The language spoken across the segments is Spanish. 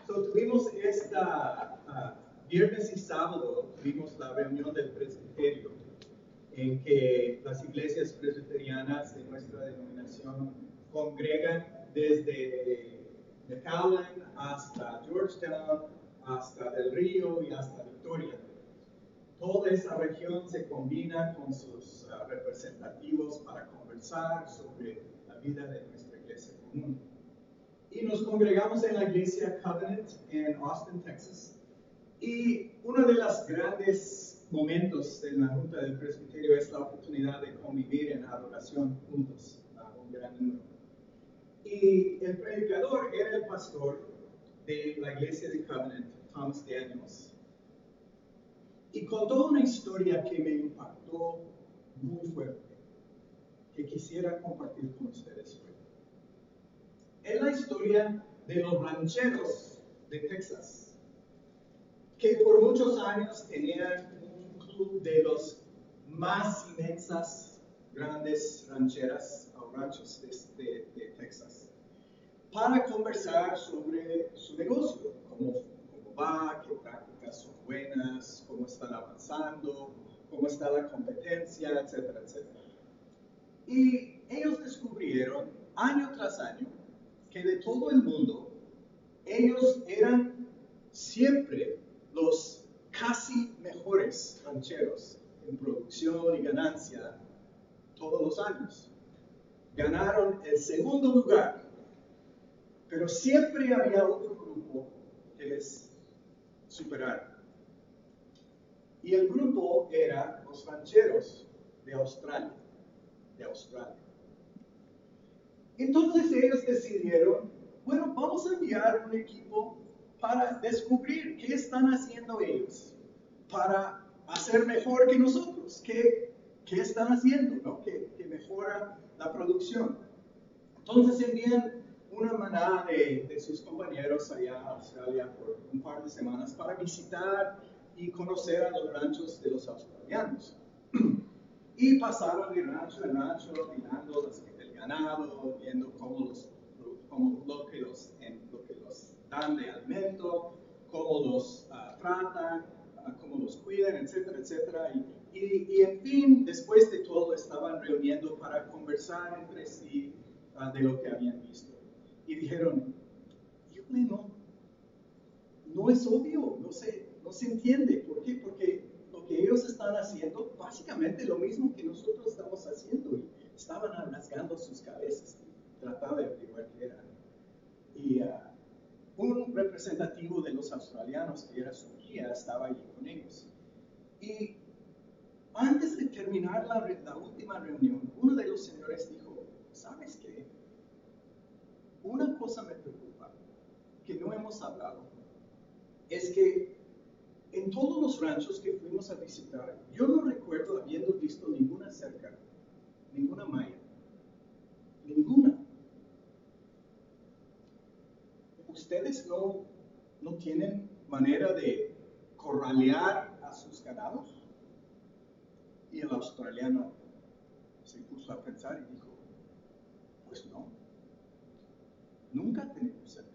Tuvimos viernes y sábado, tuvimos la reunión del presbiterio, en que las iglesias presbiterianas de nuestra denominación congregan desde McAllen hasta Georgetown, hasta Del Río y hasta Victoria. Toda esa región se combina con sus representativos para conversar sobre la vida de nuestra iglesia común. Y nos congregamos en la iglesia Covenant en Austin, Texas. Y uno de los grandes momentos en la Junta del Presbiterio es la oportunidad de convivir en adoración juntos, a un gran número. Y el predicador era el pastor de la iglesia de Covenant, Thomas Daniels. Y contó una historia que me impactó muy fuerte, que quisiera compartir con ustedes hoy. Es la historia de los rancheros de Texas, que por muchos años tenían un club de los más inmensas, grandes rancheras o ranchos de Texas, para conversar sobre su negocio, cómo va, qué prácticas son buenas, cómo están avanzando, cómo está la competencia, etcétera, etcétera. Y ellos descubrieron año tras año que de todo el mundo, ellos eran siempre los casi mejores rancheros en producción y ganancia todos los años. Ganaron el segundo lugar, pero siempre había otro grupo que les superara. Y el grupo era los rancheros de Australia. Entonces ellos decidieron, bueno, vamos a enviar un equipo para descubrir qué están haciendo ellos, para hacer mejor que nosotros, qué están haciendo, ¿no? que mejora la producción. Entonces envían una manada de sus compañeros allá a Australia por un par de semanas para visitar y conocer a los ranchos de los australianos. Y pasaron de rancho en rancho, mirando el ganado, viendo lo que los dan de alimento, cómo los tratan, cómo los cuidan, etcétera, etcétera. Y en fin, después de todo, estaban reuniendo para conversar entre sí de lo que habían visto. Y dijeron, no es obvio, no se entiende. ¿Por qué? Porque lo que ellos están haciendo, básicamente lo mismo que nosotros estamos haciendo. Y estaban rasgando sus cabezas, tratando de averiguar qué era. Y un representativo de los australianos, que era su guía, estaba allí con ellos. Y antes de terminar la última reunión, uno de los señores dijo, ¿sabes qué? Una cosa me preocupa, que no hemos hablado, es que en todos los ranchos que fuimos a visitar, yo no recuerdo habiendo visto ninguna cerca, ninguna malla, ninguna. ¿Ustedes no tienen manera de corralear a sus ganados? Y el australiano se puso a pensar y dijo, pues no, nunca tenemos cercas.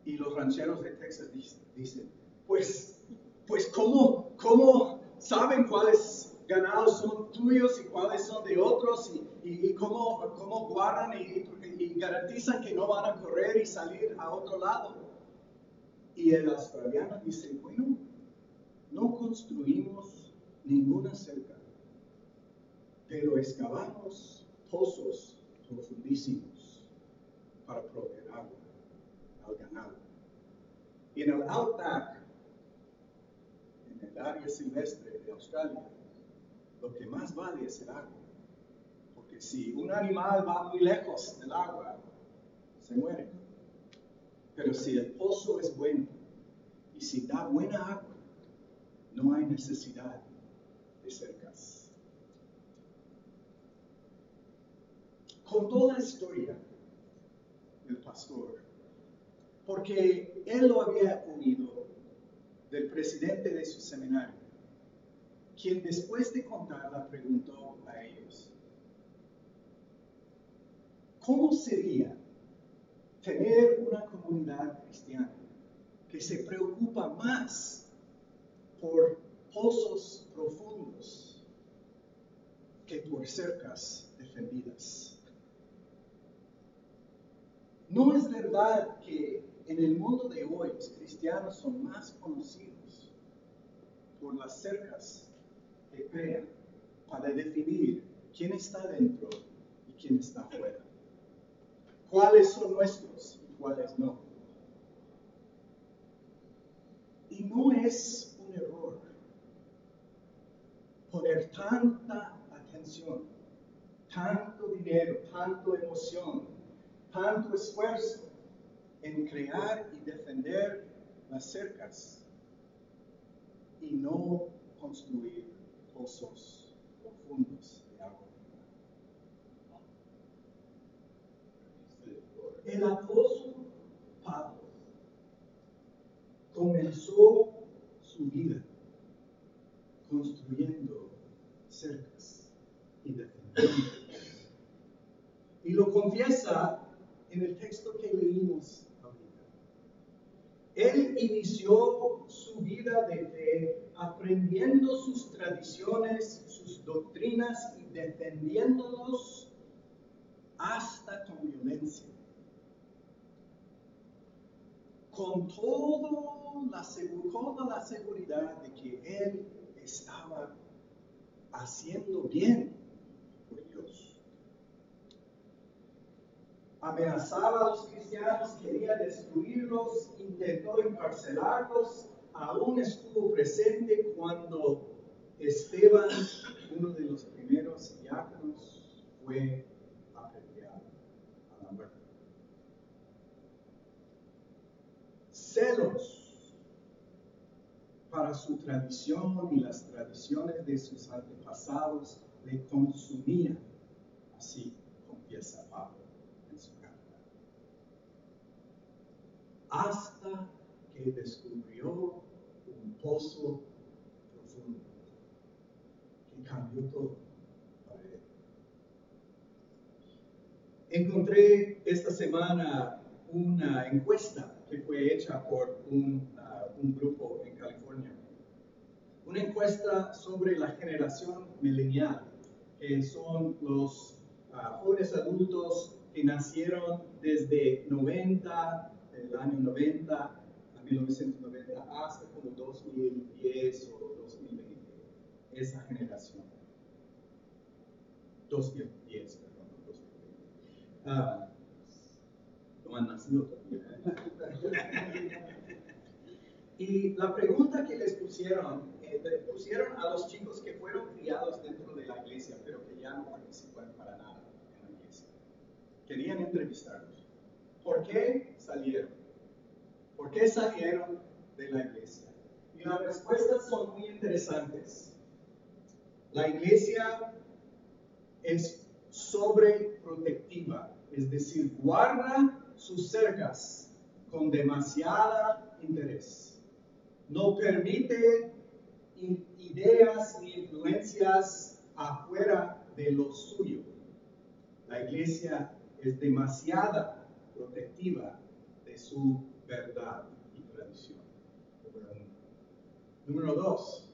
Y los rancheros de Texas dicen, pues ¿cómo saben cuáles ganados son tuyos y cuáles son de otros y cómo guardan y garantizan que no van a correr y salir a otro lado? Y el australiano dice, bueno, no construimos ninguna cerca, pero excavamos pozos profundísimos para proveer agua al ganado. Y en el outback, en el área silvestre de Australia, lo que más vale es el agua. Porque si un animal va muy lejos del agua, se muere. Pero si el pozo es bueno y si da buena agua, no hay necesidad de cercas. Contó la historia del pastor, porque él lo había oído del presidente de su seminario, quien después de contarla preguntó a ellos, ¿cómo sería tener una comunidad cristiana que se preocupa más por pozos profundos que por cercas defendidas. No es verdad que en el mundo de hoy los cristianos son más conocidos por las cercas que crean para definir quién está dentro y quién está fuera. ¿Cuáles son nuestros y cuáles no? Y no es un error poner tanta atención, tanto dinero, tanta emoción, tanto esfuerzo en crear y defender las cercas y no construir pozos profundos de agua. El apóstol Pablo comenzó su vida construyendo cercas y defendiendo. Y lo confiesa en el texto que leímos ahorita. Él inició su vida de fe aprendiendo sus tradiciones, sus doctrinas y defendiéndolos hasta con violencia. Con toda la seguridad de que él estaba haciendo bien por Dios. Amenazaba a los cristianos, quería destruirlos, intentó encarcelarlos, aún estuvo presente cuando Esteban, uno de los primeros diáconos, fue apedreado a la muerte. Celos para su tradición y las tradiciones de sus antepasados le consumían, así confiesa Pablo en su carta. Hasta que descubrió un pozo profundo que cambió todo para él. Encontré esta semana una encuesta que fue hecha por un grupo en California. Una encuesta sobre la generación milenial, que son los jóvenes adultos que nacieron desde el año 90 a 1990 hasta como 2010 o 2020. Esa generación. 2010, perdón, 2020. No han nacido todavía. Y la pregunta que les pusieron a los chicos que fueron criados dentro de la iglesia, pero que ya no participan para nada en la iglesia. Querían entrevistarlos. ¿Por qué salieron? ¿Por qué salieron de la iglesia? Y las respuestas son muy interesantes. La iglesia es sobreprotectiva, es decir, guarda sus cercas con demasiado interés. No permite ideas ni influencias afuera de lo suyo. La iglesia es demasiado protectiva de su verdad y tradición. Número 2.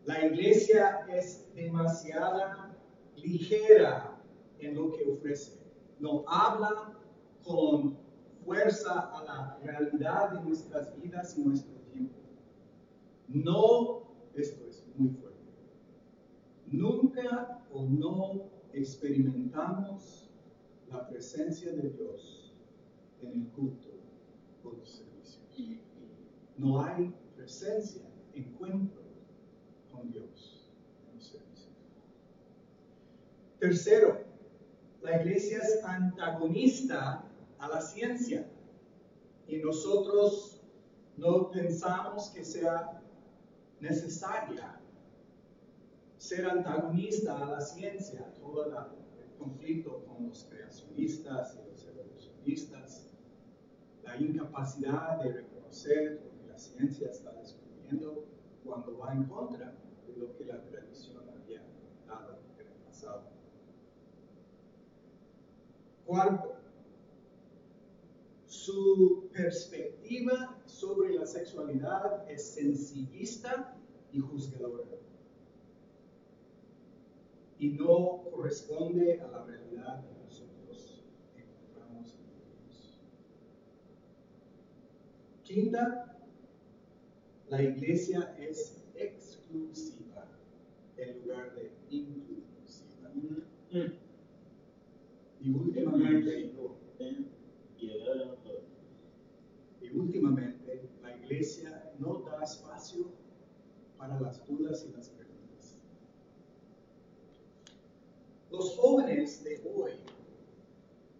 La iglesia es demasiado ligera en lo que ofrece. No habla con fuerza a la realidad de nuestras vidas y nuestro tiempo. No, esto es muy fuerte. Nunca o no experimentamos la presencia de Dios en el culto o los servicios. No hay presencia, encuentro con Dios en los servicios. Tercero, la iglesia es antagonista a la ciencia y nosotros no pensamos que sea necesaria ser antagonista a la ciencia, todo el conflicto con los creacionistas y los evolucionistas, la incapacidad de reconocer lo que la ciencia está descubriendo cuando va en contra de lo que la tradición había dado en el pasado. Cuarto, Su perspectiva sobre la sexualidad es sencillista y juzgadora. Y no corresponde a la realidad que nosotros encontramos en Dios. Quinta, la iglesia es exclusiva en lugar de inclusiva. Y últimamente, la iglesia no da espacio para las dudas y las preguntas. Los jóvenes de hoy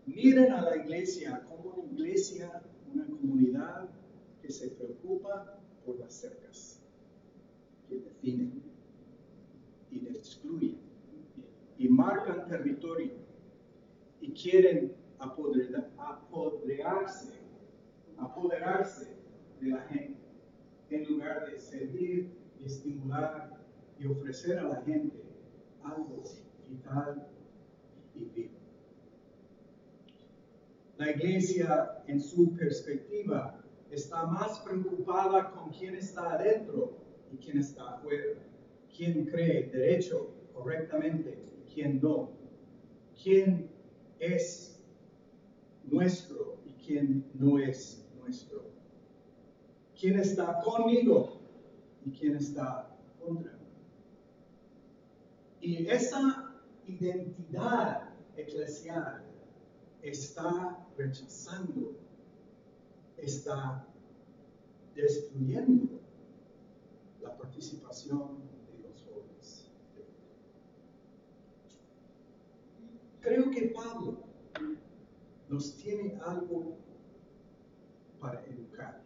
miran a la iglesia como una iglesia, una comunidad que se preocupa por las cercas, que definen y excluyen y marcan territorio y quieren apoderarse de la gente en lugar de servir y estimular y ofrecer a la gente algo vital y vivo. La iglesia, en su perspectiva, está más preocupada con quién está adentro y quién está afuera, quién cree derecho, correctamente, y quién no, quién es nuestro y quién no es nuestro, quién está conmigo y quién está contra mí. Y esa identidad eclesial está rechazando, está destruyendo la participación de los jóvenes. Creo que Pablo nos tiene algo para educar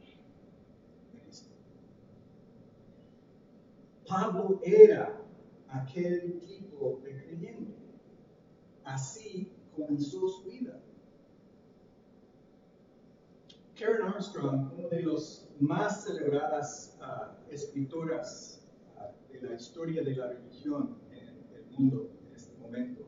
en esto. Pablo era aquel tipo de creyente. Así comenzó su vida. Karen Armstrong, una de las más celebradas escritoras de la historia de la religión en el mundo en este momento,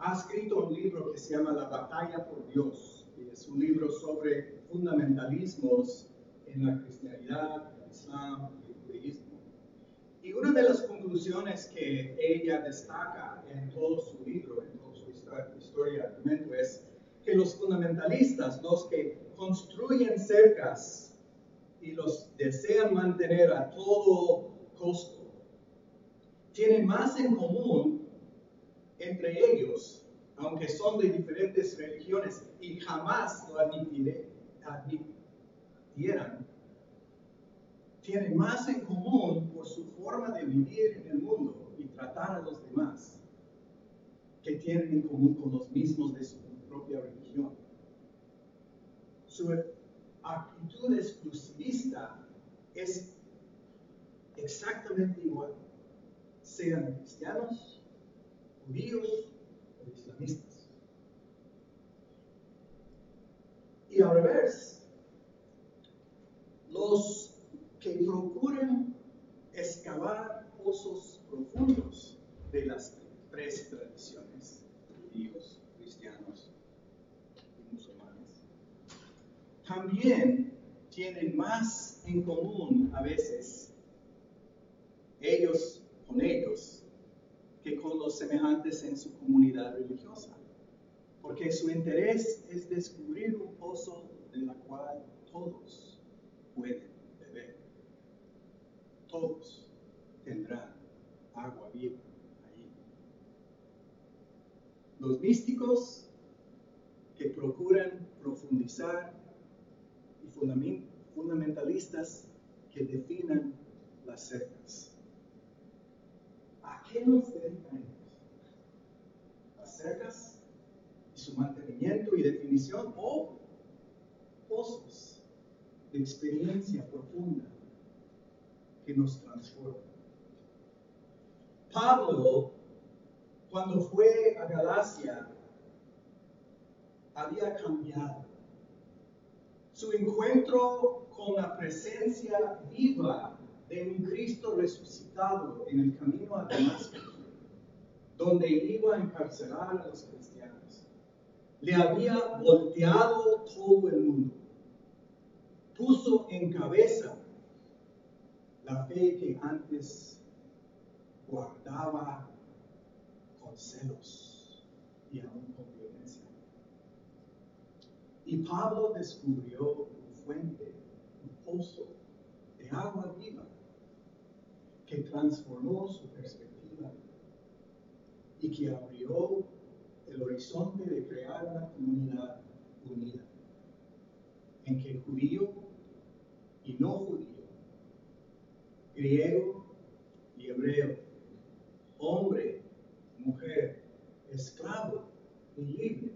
ha escrito un libro que se llama La batalla por Dios. Y es un libro sobre fundamentalismos en la cristianidad, el islam y el judaísmo. Y una de las conclusiones que ella destaca en todo su libro, en toda su historia, argumento, es que los fundamentalistas, los que construyen cercas y los desean mantener a todo costo, tienen más en común entre ellos, aunque son de diferentes religiones y jamás lo admitieran, tienen más en común por su forma de vivir en el mundo y tratar a los demás, que tienen en común con los mismos de su propia religión. Su actitud exclusivista es exactamente igual, sean cristianos, judíos o islamistas. Y al revés, los que procuran excavar pozos profundos de las tres tradiciones, judíos, cristianos y musulmanes, también tienen más en común a veces ellos con ellos que con los semejantes en su comunidad religiosa, porque su interés es descubrir un pozo de la cual todos pueden beber. Todos tendrán agua viva allí. Los místicos que procuran profundizar y fundamentalistas que definan las sectas. ¿A qué nos dedican ellos? ¿Las cercas y su mantenimiento y definición o pozos de experiencia profunda que nos transforman? Pablo, cuando fue a Galacia, había cambiado. Su encuentro con la presencia viva de un Cristo resucitado en el camino a Damasco, donde iba a encarcelar a los cristianos, le había volteado todo el mundo. puso en cabeza la fe que antes guardaba con celos y aún con violencia. Y Pablo descubrió una fuente, un pozo de agua viva que transformó su perspectiva y que abrió el horizonte de crear una comunidad unida, en que judío y no judío, griego y hebreo, hombre, mujer, esclavo y libre,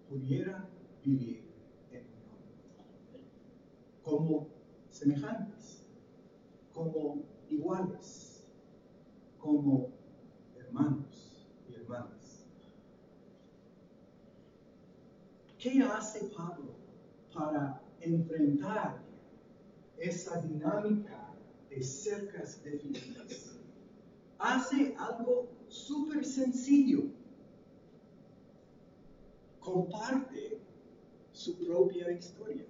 pudieran vivir en unión, como semejantes, como iguales, como hermanos y hermanas. ¿Qué hace Pablo para enfrentar esa dinámica de cercas definidas? Hace algo súper sencillo. Comparte su propia historia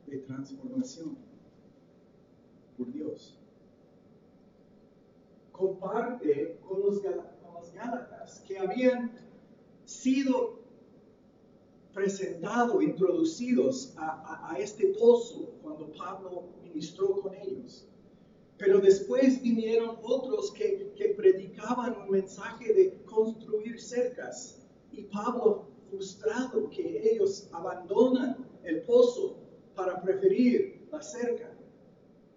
de transformación por Dios. Comparte con los Gálatas que habían sido presentados, introducidos a este pozo cuando Pablo ministró con ellos. Pero después vinieron otros que predicaban un mensaje de construir cercas. Y Pablo, frustrado que ellos abandonan el pozo para preferir la cerca,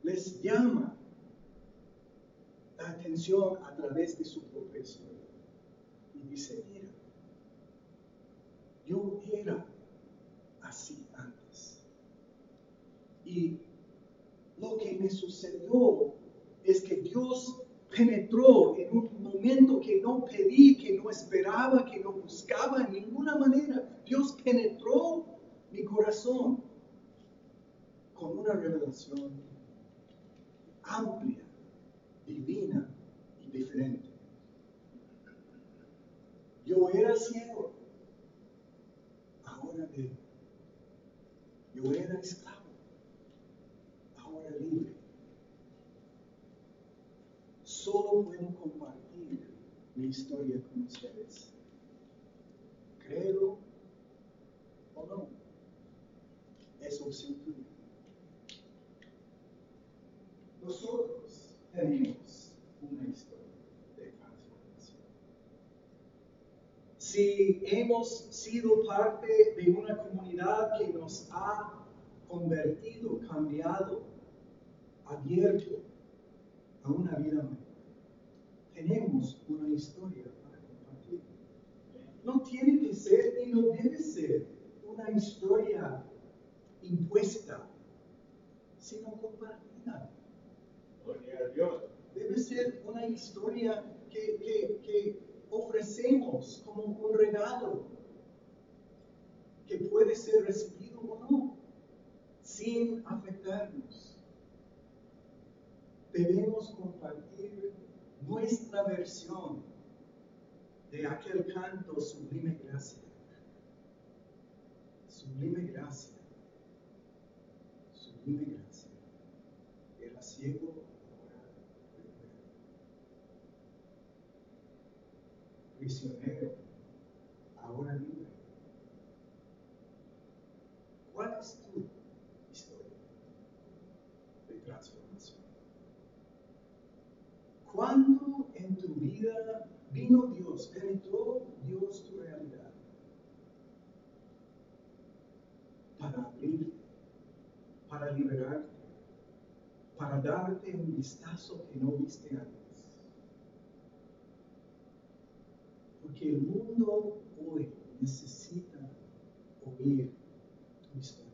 les llama la atención a través de su propia historia. Y dice, mira, yo era así antes. Y lo que me sucedió es que Dios penetró en un momento que no pedí, que no esperaba, que no buscaba en ninguna manera. Dios penetró mi corazón con una revelación amplia, divina y diferente. Yo era ciego, ahora veo. Yo era esclavo, ahora libre. Solo puedo compartir mi historia con ustedes. Créelo o no, es opción tuya. Nosotros tenemos una historia de transformación. Si hemos sido parte de una comunidad que nos ha convertido, cambiado, abierto a una vida mejor, tenemos una historia para compartir. No tiene que ser y no debe ser una historia impuesta, sino compartida. Gloria a Dios. Debe ser una historia que ofrecemos como un regalo, que puede ser recibido o no, sin afectarnos. Debemos compartir nuestra versión de aquel canto Sublime Gracia. Sublime Gracia. Sublime Gracia. Era ciego, ahora puede ver. Prisionero, ahora libre. ¿Cuál es tu historia de transformación? ¿Cuándo en tu vida vino Dios, penetró Dios tu realidad para abrirte, para liberarte, para darte un vistazo que no viste antes? Porque el mundo hoy necesita oír tu historia.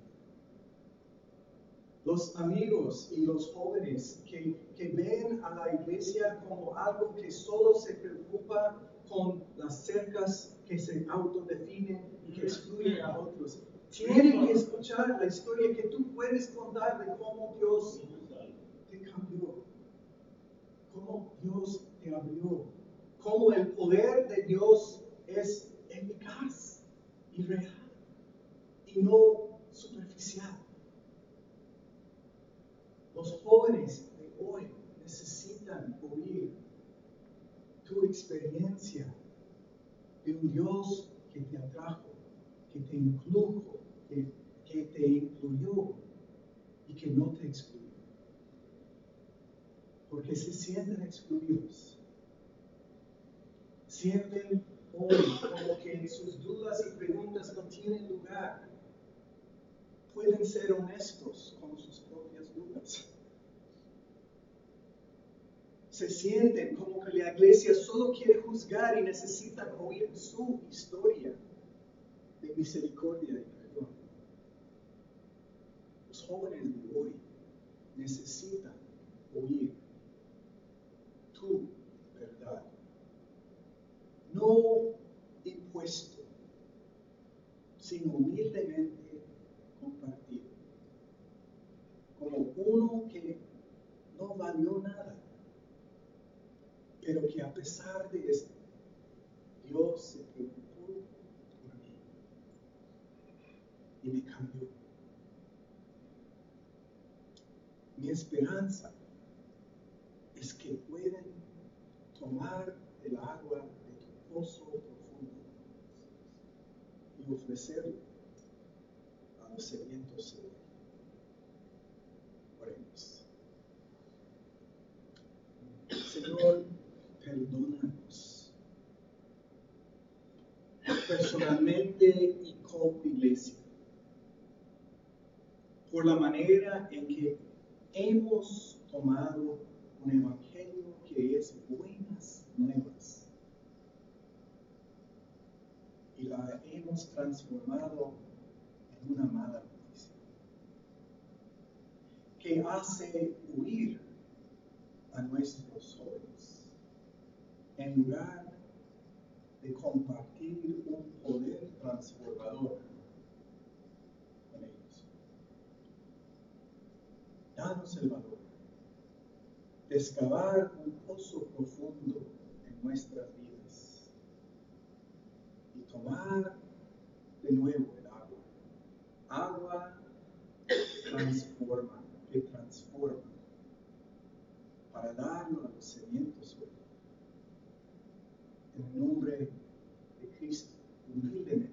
Los amigos y los jóvenes que ven a la iglesia como algo que solo se preocupa con las cercas que se autodefinen y que excluyen a otros, tienen que escuchar la historia que tú puedes contar de cómo Dios te cambió, cómo Dios te abrió, cómo el poder de Dios es eficaz y real y no superficial. Los jóvenes de hoy necesitan oír tu experiencia de un Dios que te atrajo, que te incluyó, que te incluyó y que no te excluyó. Porque se sienten excluidos. Sienten hoy como que sus dudas y preguntas no tienen lugar. Pueden ser honestos con sus propias dudas. Se sienten como que la iglesia solo quiere juzgar y necesitan oír su historia de misericordia y perdón. Los jóvenes de hoy necesitan oír tu verdad. No impuesto, sino humildemente compartido. Como uno que no valió nada, pero que a pesar de esto, Dios se preocupó por mí y me cambió. Mi esperanza es que pueden tomar el agua de tu pozo profundo y ofrecerlo a los sedientos de hoy. Oremos. Señor, perdónanos personalmente y como iglesia por la manera en que hemos tomado un evangelio que es buenas nuevas y la hemos transformado en una mala noticia que hace huir a nuestros jóvenes en lugar de compartir un poder transformador con ellos. Danos el valor de excavar un pozo profundo en nuestras vidas y tomar de nuevo el agua. Agua que transforma, para darlo a los sedientos hoy. En el nombre de Cristo, humildemente